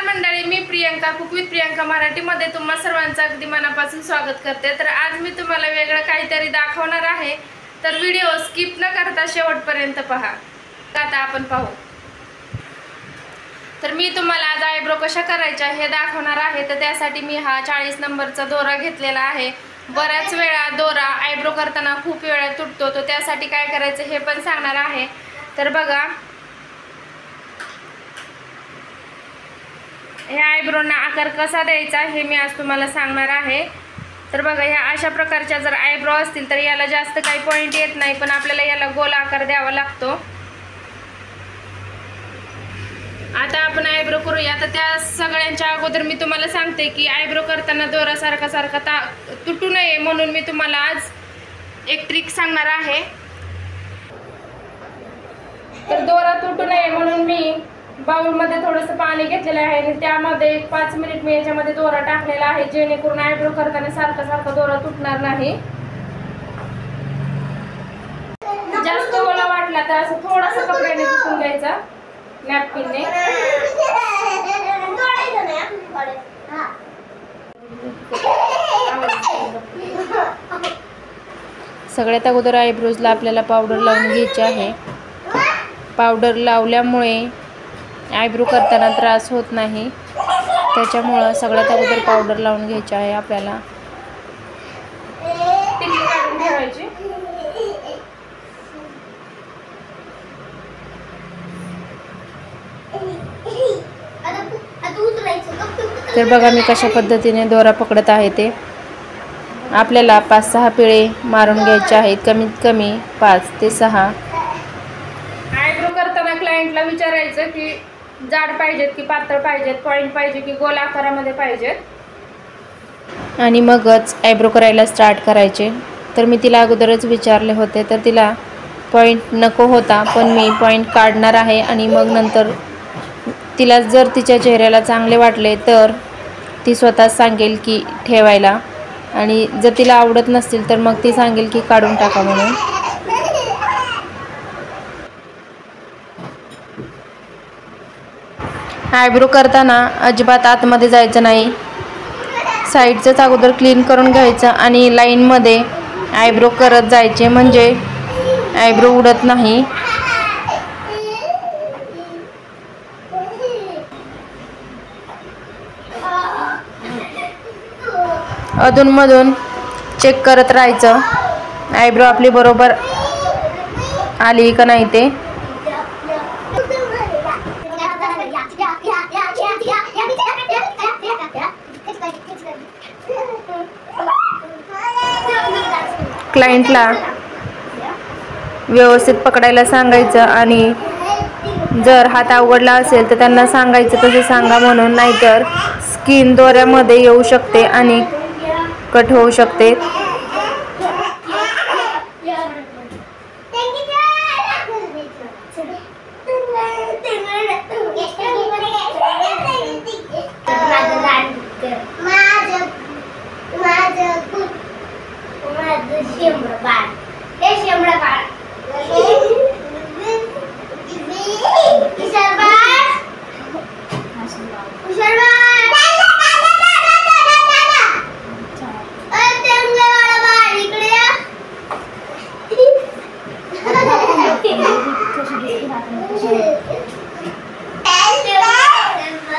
नमस्कार मंडळी, मी Priyanka cook with Priyanka मराठीमध्ये तुम्हा सर्वांचं अगदी मनापासून स्वागत करते। तर आज मी तुम्हाला वेगळं काहीतरी दाखवणार आहे, तर व्हिडिओ स्किप न करता शेवटपर्यंत पहा। आता आपण पाहू। तर मी तुम्हाला आज आयब्रो कशा करायच्या हे दाखवणार आहे। तर त्यासाठी मी हा 40 नंबरचा दोरा घेतलेला आहे। बऱ्याच वेळा दोरा आयब्रो करताना खूप वेळा तुटतो, तो त्यासाठी काय करायचं हे पण सांगणार आहे। तर बघा, ह्या आयब्रोना आकार कसा द्यायचा हे मी आज तुम्हाला सांगणार आहे। तर बघा, ह्या अशा प्रकारच्या जर आयब्रो असतील तर याला जास्त काही पॉइंट येत नाही, पण आपल्याला याला गोल आकार द्यावा लागतो। आता आपण आयब्रो करूया। तर त्या सगळ्यांच्या अगोदर मी तुम्हाला सांगते की आयब्रो करताना दोरा सारखा तुटू नये म्हणून मी तुम्हाला आज एक ट्रिक सांगणार आहे। तर दोरा तुटू नये म्हणून मी बाउलमध्ये थोडंसं पाणी घेतलेलं आहे आणि त्यामध्ये 5 मिनिट मी याच्यामध्ये दोरा टाकलेला आहे, जेणेकरून आयब्रो करताना सारखा दोरा तुटणार नाही। जास्त ओला वाटला तर असं थोडासा कपड्याने पुसून घ्यायचा, नॅपकिनने। सगळ्यात अगोदर आयब्रोजला आपल्याला पावडर लावून घ्यायची आहे। पावडर लावल्यामुळे आयब्रो करताना त्रास होत नाही, त्याच्यामुळे सगळ्यात अगोदर पावडर लावून घ्यायची आहे आपल्याला। तर बघा मी कशा पद्धतीने दोरा पकडत आहे ते। आपल्याला 5-6 पिळे मारून घ्यायचे आहेत, कमीत कमी 5 ते 6। आयब्रो करताना क्लायंटला विचारायचं की जाड पाहिजेत की पातळ पाहिजेत, पॉइंट पाहिजे की गोल आकारामध्ये पाहिजेत, आणि मगच आयब्रो करायला स्टार्ट करायचे। तर मी तिला अगोदरच विचारले होते, तर तिला पॉइंट नको होता, पण मी पॉइंट काढणार आहे आणि मग नंतर तिला जर तिच्या चेहऱ्याला चांगले वाटले तर ती स्वतःच सांगेल की ठेवायला, आणि जर तिला आवडत नसतील तर मग ती सांगेल की काढून टाका म्हणून। आयब्रो करताना अजिबात आतमध्ये जायचं नाही, साईडचंच अगोदर क्लीन करून घ्यायचं आणि लाईनमध्ये आयब्रो करत जायचे, म्हणजे आयब्रो उडत नाही। अधूनमधून चेक करत राहायचं आयब्रो आपली बरोबर आली का नाही ते। क्लायंटला व्यवस्थित पकडायला सांगायचं, आणि जर हात अवघडला असेल तर त्यांना सांगायचं तसे सांगा म्हणून, नाहीतर स्किन दोऱ्यामध्ये येऊ शकते आणि कट होऊ शकते।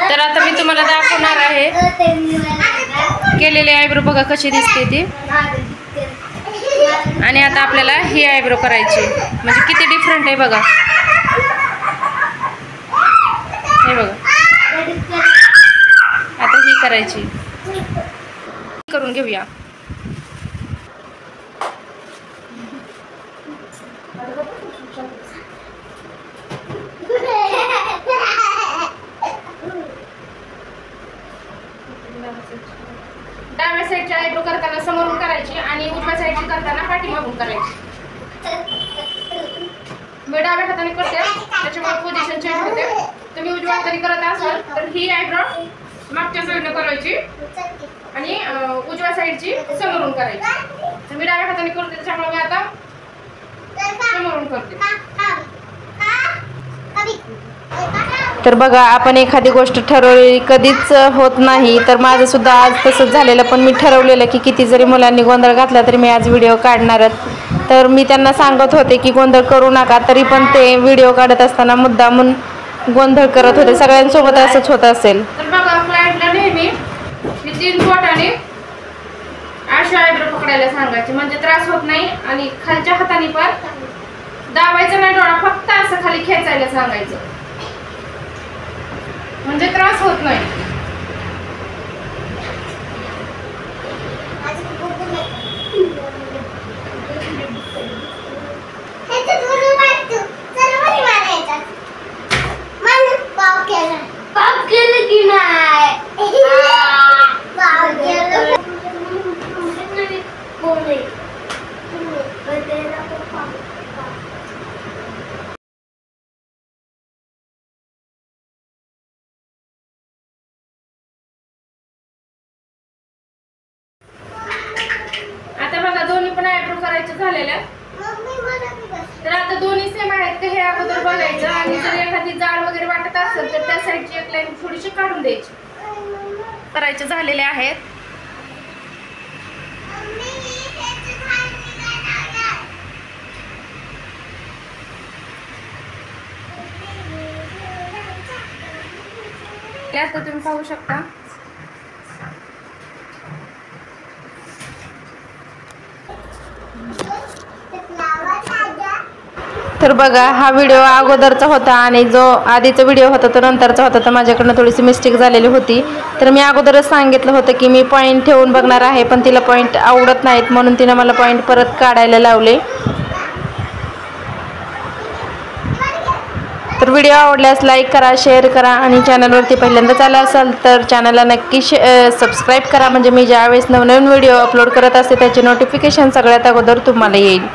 तर आता मी तुम्हाला दाखवणार आहे केलेले आयब्रो, बघा कशी दिसते ती। आणि आता आपल्याला ही आयब्रो करायची, म्हणजे किती डिफरंट आहे बघा, हे बघा। आता ही करायची, करून घेऊया। डाव्या साईडची आयब्रो करताना समोरून करायची आणि उजव्या साईडची करताना पाठीमागून करायची। मी डाव्या हाताने करते, त्याच्यामुळे पोझिशन चेंज होते। तुम्ही उजव्या हाताने करत असाल तर ही आयब्रो मागच्या साईडने करायची आणि उजव्या साईडची समोरून करायची। तर मी डाव्या हाताने करते, त्याच्यामुळे मी आता समोरून करते। तर बघा, आपण एखादी गोष्ट ठरवली कधीच होत नाही. तर माझं सुद्धा आज तसंच झालेलं, पण मी ठरवलेलं की किती जरी मुलांनी गोंधळ घातला तरी मी आज व्हिडिओ काढणारच. तर मी त्यांना सांगत होते की गोंधळ करू नका, तरी पण ते व्हिडिओ काढत असताना मुद्दामून गोंधळ करत होते. सगळ्यांसोबत असंच होत असेल. तर बघा, क्लायंटला नेहमी मी 3 बोटाने अशी आयब्रो पकडायला सांगायची, म्हणजे त्रास होत नाही. आणि खालच्या हाताने पण दाबायचं नाही डोळा, फक्त असं खाली खेचायला सांगायचं, म्हणजे त्रास होत नाही. आता बघा, दोन्ही पण आयब्रो करायचे झालेल्या. तर आता दोन्ही सेम आहेत का हे अगोदर बघायचं. आणि जर एखादी जाड वगैरे वाटत असेल तर त्या साईडची एक लाईन थोडीशी काढून द्यायची. करायचे झालेले आहेत. आता तुम्ही पाहू शकता. तर बघा, हा व्हिडिओ अगोदरचा होता आणि जो आधीचा व्हिडिओ होता तो नंतरचा होता. तर माझ्याकडनं थोडीशी मिस्टेक झालेली होती. तर मी अगोदरच सांगितलं होतं की मी पॉईंट ठेवून बघणार आहे, पण तिला पॉईंट आवडत नाहीत, म्हणून तिने मला पॉईंट परत काढायला लावले. तर व्हिडिओ आवडल्यास लाईक करा, शेअर करा आणि चॅनलवरती पहिल्यांदाच आला असाल तर चॅनलला नक्की सबस्क्राईब करा, म्हणजे मी ज्यावेळेस नवनवीन व्हिडिओ अपलोड करत असते त्याचे नोटिफिकेशन सगळ्यात अगोदर तुम्हाला येईल.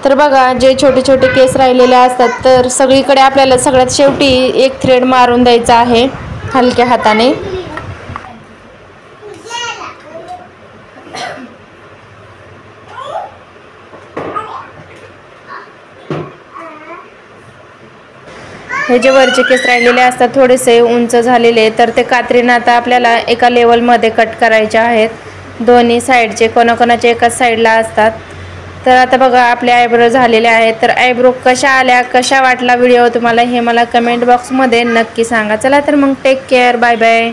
तर बघा, जे छोटे छोटे केस राहिलेले असतात तर सगळीकडे आपल्याला सगळ्यात शेवटी एक थ्रेड मारून द्यायचा आहे हलक्या हाताने. हे जे वरचे केस राहिलेले असतात थोडेसे उंच झालेले, तर ते कात्रीने आता आपल्याला एका लेवलमध्ये कट करायचे आहेत. दोन्ही साईडचे, कोणाकोणाचे एकाच साईडला असतात. तर आता बघा, आपले आयब्रो झालेले आहेत. तर आयब्रो कशा आल्या, कशा वाटला व्हिडिओ तुम्हाला हे मला कमेंट बॉक्समध्ये नक्की सांगा. चला तर मग, टेक केअर, बाय बाय.